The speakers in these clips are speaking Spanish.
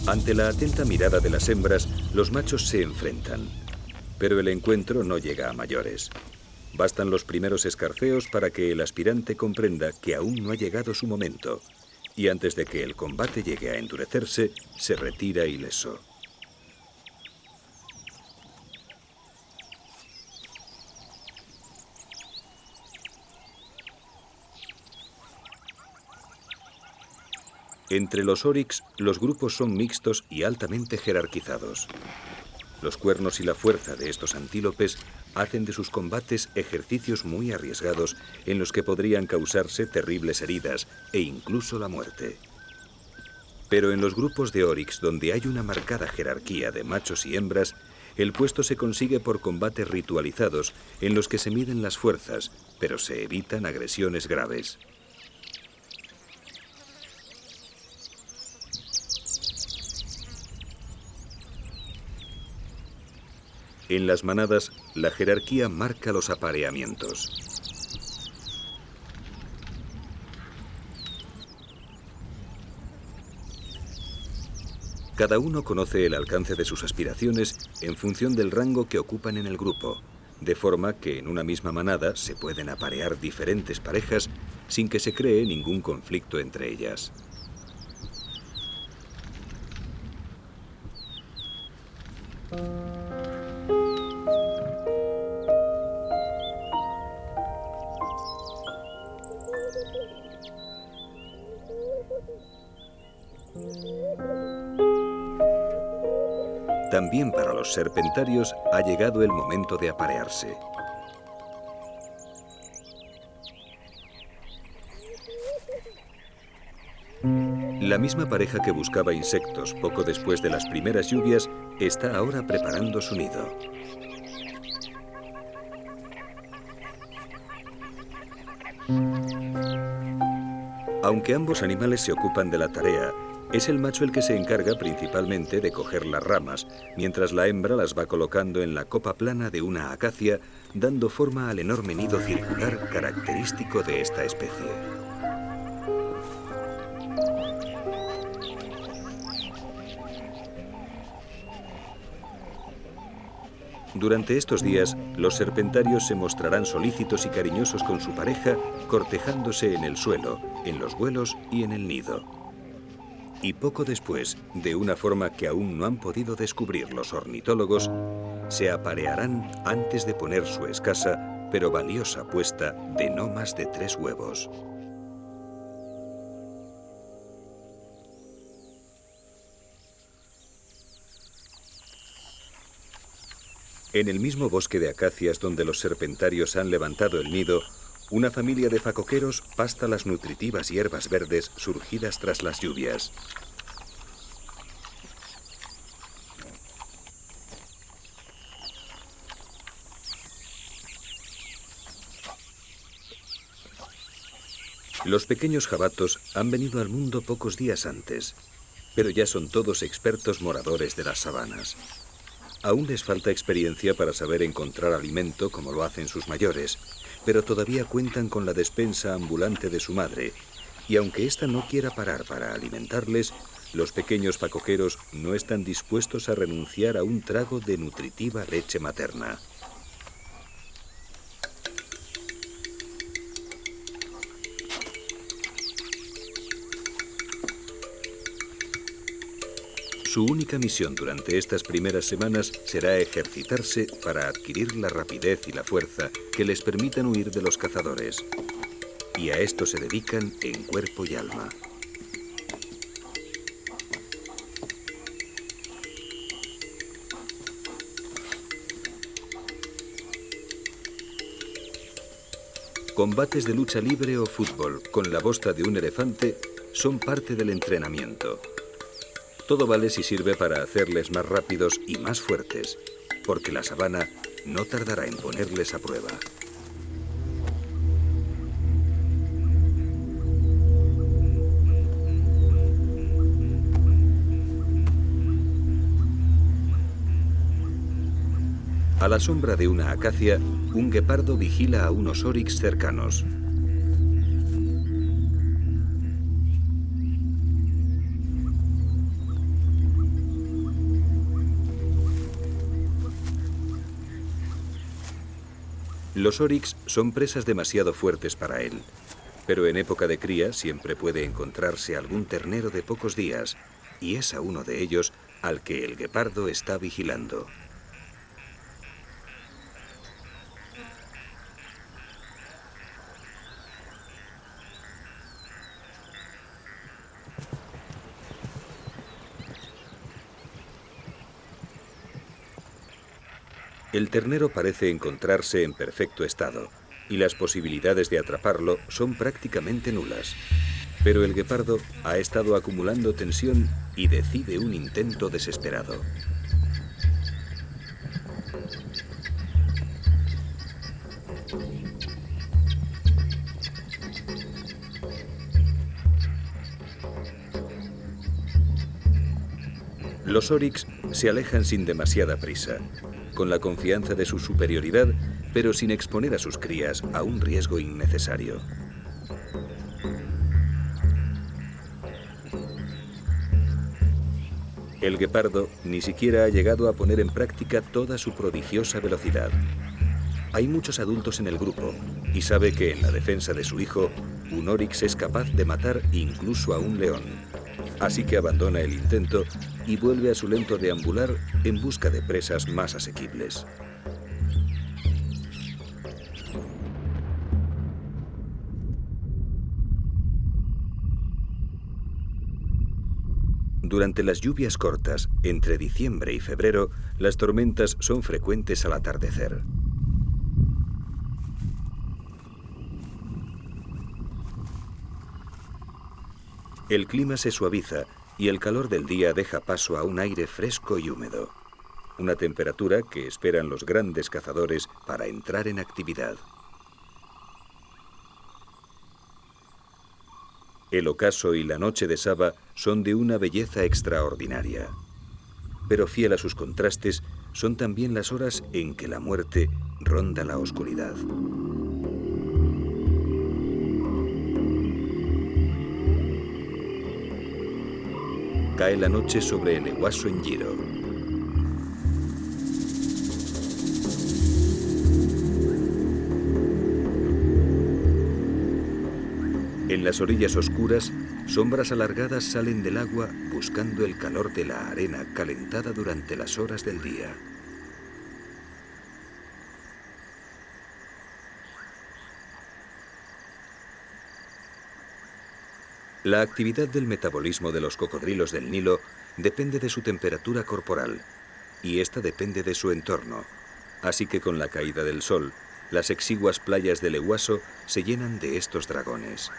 Ante la atenta mirada de las hembras, los machos se enfrentan. Pero el encuentro no llega a mayores. Bastan los primeros escarceos para que el aspirante comprenda que aún no ha llegado su momento. Y antes de que el combate llegue a endurecerse, se retira ileso. Entre los oryx, los grupos son mixtos y altamente jerarquizados. Los cuernos y la fuerza de estos antílopes hacen de sus combates ejercicios muy arriesgados en los que podrían causarse terribles heridas e incluso la muerte. Pero en los grupos de oryx, donde hay una marcada jerarquía de machos y hembras, el puesto se consigue por combates ritualizados en los que se miden las fuerzas, pero se evitan agresiones graves. En las manadas, la jerarquía marca los apareamientos. Cada uno conoce el alcance de sus aspiraciones en función del rango que ocupan en el grupo, de forma que en una misma manada se pueden aparear diferentes parejas sin que se cree ningún conflicto entre ellas. También para los serpentarios ha llegado el momento de aparearse. La misma pareja que buscaba insectos poco después de las primeras lluvias está ahora preparando su nido. Aunque ambos animales se ocupan de la tarea, es el macho el que se encarga principalmente de coger las ramas, mientras la hembra las va colocando en la copa plana de una acacia, dando forma al enorme nido circular característico de esta especie. Durante estos días, los serpentarios se mostrarán solícitos y cariñosos con su pareja, cortejándose en el suelo, en los vuelos y en el nido. Y poco después, de una forma que aún no han podido descubrir los ornitólogos, se aparearán antes de poner su escasa pero valiosa puesta de no más de 3 huevos. En el mismo bosque de acacias donde los serpentarios han levantado el nido, una familia de facoqueros pasta las nutritivas hierbas verdes surgidas tras las lluvias. Los pequeños jabatos han venido al mundo pocos días antes, pero ya son todos expertos moradores de las sabanas. Aún les falta experiencia para saber encontrar alimento como lo hacen sus mayores, pero todavía cuentan con la despensa ambulante de su madre, y aunque ésta no quiera parar para alimentarles, los pequeños facoqueros no están dispuestos a renunciar a un trago de nutritiva leche materna. Su única misión durante estas primeras semanas será ejercitarse para adquirir la rapidez y la fuerza que les permitan huir de los cazadores. Y a esto se dedican en cuerpo y alma. Combates de lucha libre o fútbol con la bosta de un elefante son parte del entrenamiento. Todo vale si sirve para hacerles más rápidos y más fuertes, porque la sabana no tardará en ponerles a prueba. A la sombra de una acacia, un guepardo vigila a unos oryx cercanos. Los oryx son presas demasiado fuertes para él, pero en época de cría siempre puede encontrarse algún ternero de pocos días, y es a uno de ellos al que el guepardo está vigilando. El ternero parece encontrarse en perfecto estado, y las posibilidades de atraparlo son prácticamente nulas. Pero el guepardo ha estado acumulando tensión y decide un intento desesperado. Los oryx se alejan sin demasiada prisa, con la confianza de su superioridad, pero sin exponer a sus crías a un riesgo innecesario. El guepardo ni siquiera ha llegado a poner en práctica toda su prodigiosa velocidad. Hay muchos adultos en el grupo y sabe que en la defensa de su hijo, un oryx es capaz de matar incluso a un león. Así que abandona el intento y vuelve a su lento deambular en busca de presas más asequibles. Durante las lluvias cortas, entre diciembre y febrero, las tormentas son frecuentes al atardecer. El clima se suaviza y el calor del día deja paso a un aire fresco y húmedo, una temperatura que esperan los grandes cazadores para entrar en actividad. El ocaso y la noche de Saba son de una belleza extraordinaria, pero fiel a sus contrastes, son también las horas en que la muerte ronda la oscuridad. Cae la noche sobre el Eguaso en Giro. En las orillas oscuras, sombras alargadas salen del agua buscando el calor de la arena calentada durante las horas del día. La actividad del metabolismo de los cocodrilos del Nilo depende de su temperatura corporal, y esta depende de su entorno, así que con la caída del sol, las exiguas playas del Eguaso se llenan de estos dragones.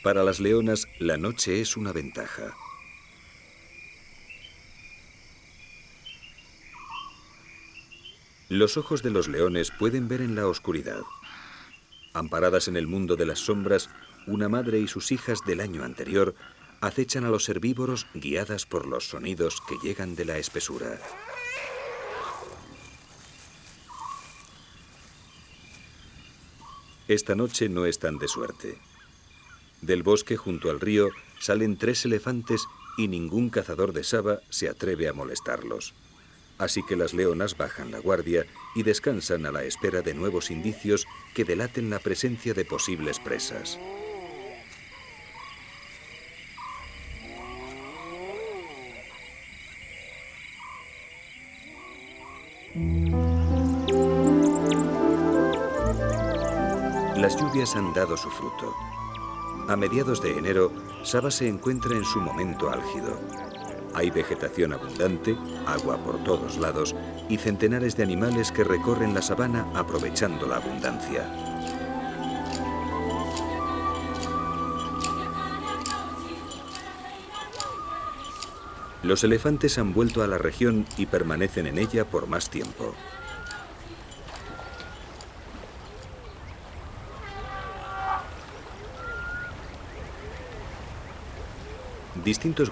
Para las leonas, la noche es una ventaja. Los ojos de los leones pueden ver en la oscuridad. Amparadas en el mundo de las sombras, una madre y sus hijas del año anterior acechan a los herbívoros guiadas por los sonidos que llegan de la espesura. Esta noche no están de suerte. Del bosque junto al río salen 3 elefantes y ningún cazador de Saba se atreve a molestarlos. Así que las leonas bajan la guardia y descansan a la espera de nuevos indicios que delaten la presencia de posibles presas. Las lluvias han dado su fruto. A mediados de enero, Saba se encuentra en su momento álgido. Hay vegetación abundante, agua por todos lados y centenares de animales que recorren la sabana aprovechando la abundancia. Los elefantes han vuelto a la región y permanecen en ella por más tiempo. Distintos